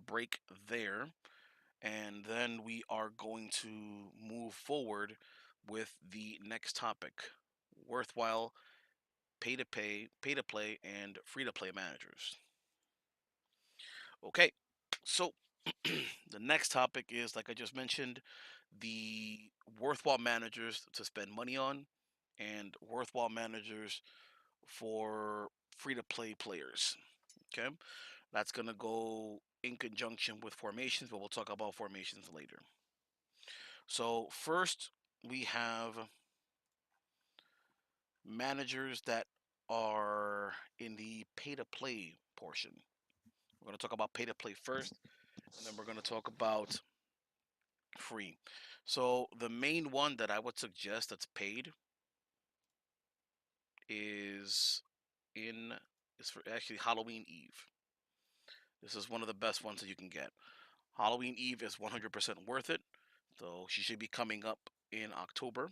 break there, and then we are going to move forward with the next topic: worthwhile pay to play, and free to play managers. Okay, so the next topic is, like I just mentioned, the worthwhile managers to spend money on and worthwhile managers for free to play players. Okay, that's going to go in conjunction with formations, but we'll talk about formations later. So, first, we have managers that are in the pay to play portion. We're going to talk about pay to play first, and then we're going to talk about free. So the main one that I would suggest that's paid is in is for actually Halloween Eve. This is one of the best ones that you can get. Halloween Eve is 100% worth it. So she should be coming up in October,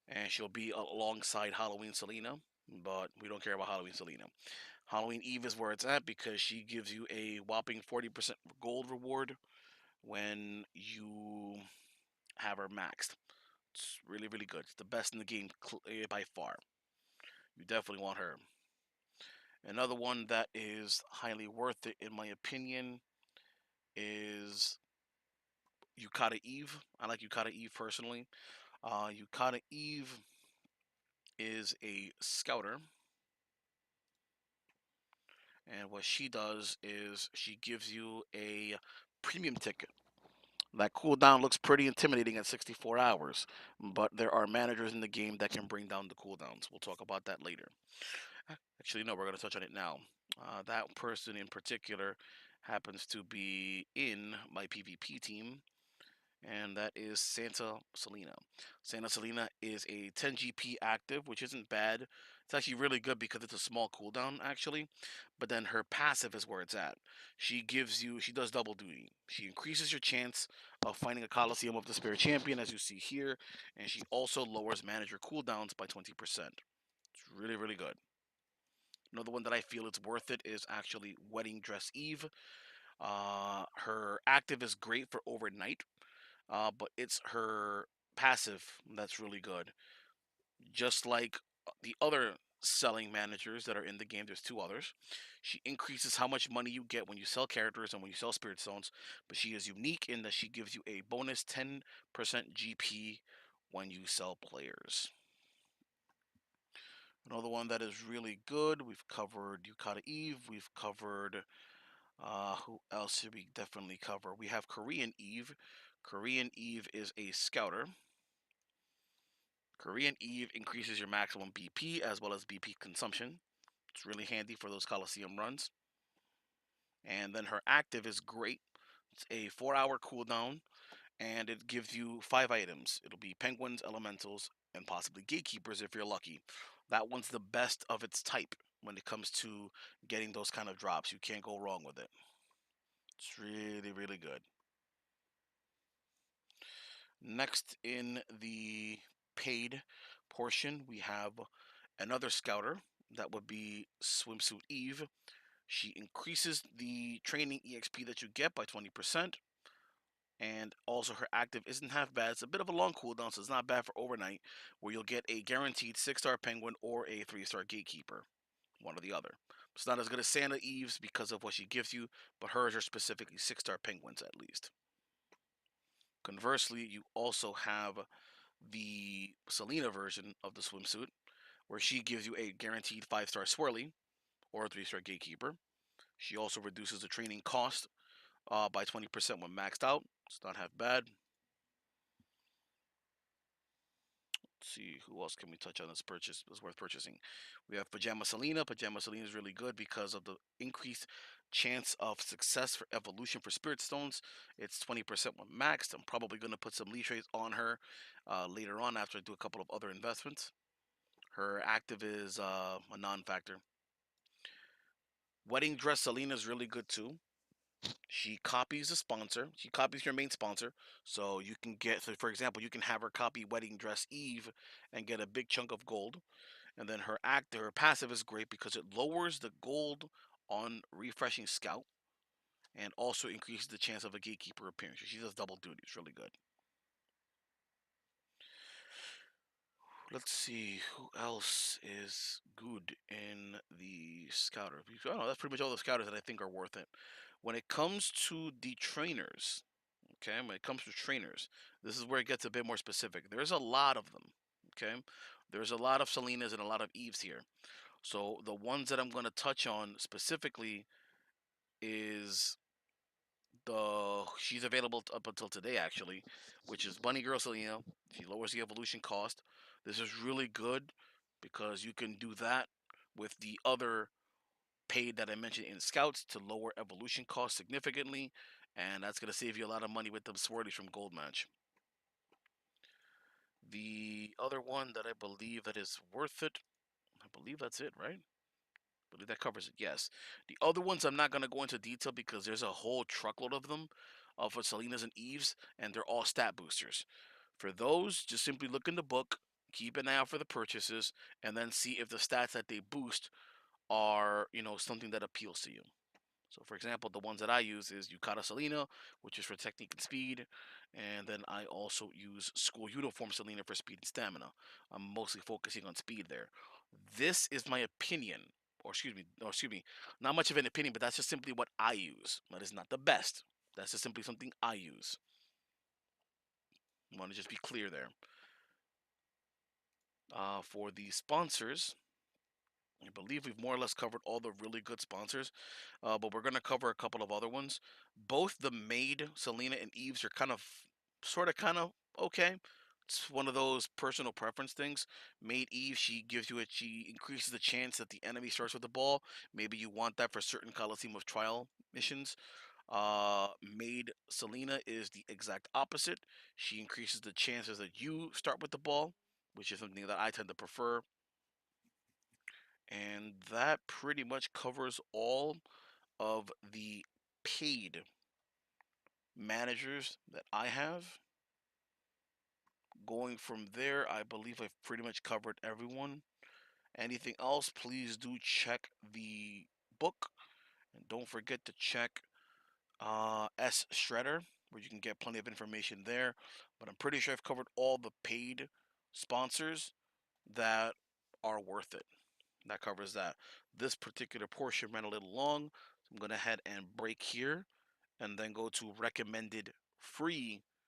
and she'll be alongside Halloween Selena. But we don't care about Halloween Selena. Halloween Eve is where it's at because she gives you a whopping 40% gold reward when you have her maxed. It's really, really good. It's the best in the game by far. You definitely want her. Another one that is highly worth it, in my opinion, is Yukata Eve. I like Yukata Eve personally. Yukata Eve is a scouter, and what she does is she gives you a premium ticket. That cooldown looks pretty intimidating at 64 hours, but there are managers in the game that can bring down the cooldowns. We'll talk about that later. Actually, no, we're going to touch on it now. That person in particular happens to be in my PvP team, and that is Santa Selena. Santa Selena is a 10 GP active, which isn't bad. It's actually really good because it's a small cooldown, actually. But then her passive is where it's at. She does double duty. She increases your chance of finding a Coliseum of Despair champion, as you see here, and she also lowers manager cooldowns by 20%. It's really, really good. Another one that I feel it's worth it is actually Wedding Dress Eve. Her active is great for overnight, but it's her passive that's really good. Just like the other selling managers that are in the game, there's two others. She increases how much money you get when you sell characters and when you sell spirit stones, but she is unique in that she gives you a bonus 10% GP when you sell players. Another one that is really good, we've covered Yukata Eve, we've covered who else should we definitely cover? We have Korean Eve. Korean Eve is a scouter. Korean Eve increases your maximum BP as well as BP consumption. It's really handy for those Coliseum runs. And then her active is great. It's a 4 hour cooldown and it gives you 5 items. It'll be penguins, elementals, and possibly gatekeepers if you're lucky. That one's the best of its type when it comes to getting those kind of drops. You can't go wrong with it. It's really, really good. Next in the paid portion, we have another scouter. That would be Swimsuit Eve. She increases the training EXP that you get by 20%. And also, her active isn't half bad. It's a bit of a long cooldown, so it's not bad for overnight, where you'll get a guaranteed 6-star penguin or a 3-star gatekeeper, one or the other. It's not as good as Santa Eve's because of what she gives you, but hers are specifically 6-star penguins at least. Conversely, you also have the Selena version of the swimsuit, where she gives you a guaranteed 5-star swirly or a 3-star gatekeeper. She also reduces the training cost by 20% when maxed out. It's not half bad. Let's see who else can we touch on this purchase is worth purchasing. We have Pajama Selena. Pajama Selena is really good because of the increased chance of success for evolution for Spirit Stones. It's 20% when maxed. I'm probably going to put some leash rates on her later on after I do a couple of other investments. Her active is a non-factor. Wedding Dress Selena is really good too. She copies the sponsor. She copies your main sponsor. So you can get, so for example, you can have her copy Wedding Dress Eve and get a big chunk of gold. And then her passive is great because it lowers the gold on refreshing scout. and also increases the chance of a gatekeeper appearance. She does double duty. It's really good. Let's see who else is good in the scouter. I don't know. That's pretty much all the scouters that I think are worth it. When it comes to the trainers, okay, when it comes to trainers, this is where it gets a bit more specific. There's a lot of them. Okay, there's a lot of Selenas and a lot of Eves here. So the ones that I'm going to touch on specifically is she's available up until today actually, which is Bunny Girl Selena. She lowers the evolution cost. This is really good because you can do that with the other paid that I mentioned in Scouts to lower evolution cost significantly, and that's gonna save you a lot of money with the swirlies from Gold Match. The other one that I believe that is worth it, I believe that's it, right? I believe that covers it. Yes. The other ones I'm not gonna go into detail because there's a whole truckload of them, for Selena's and Eves, and they're all stat boosters. For those, just simply look in the book, keep an eye out for the purchases, and then see if the stats that they boost are, something that appeals to you. So, for example, the ones that I use is Yukata Selena, which is for technique and speed, and then I also use School Uniform Selena for speed and stamina. I'm mostly focusing on speed there. This is my opinion, or excuse me, not much of an opinion, but that's just simply what I use. That is not the best. That's just simply something I use. I want to just be clear there. For the sponsors, I believe we've more or less covered all the really good sponsors, but we're going to cover a couple of other ones. Both the maid, Selena and Eves, are kind of okay. It's one of those personal preference things. Maid Eve, she increases the chance that the enemy starts with the ball. Maybe you want that for certain Coliseum of Trial missions. Maid Selena is the exact opposite. She increases the chances that you start with the ball, which is something that I tend to prefer. And that pretty much covers all of the paid managers that I have. Going from there, I believe I've pretty much covered everyone. Anything else, please do check the book. And don't forget to check S Shredder, where you can get plenty of information there. But I'm pretty sure I've covered all the paid sponsors that are worth it. That covers that. This particular portion ran a little long, so I'm going to head and break here and then go to recommended free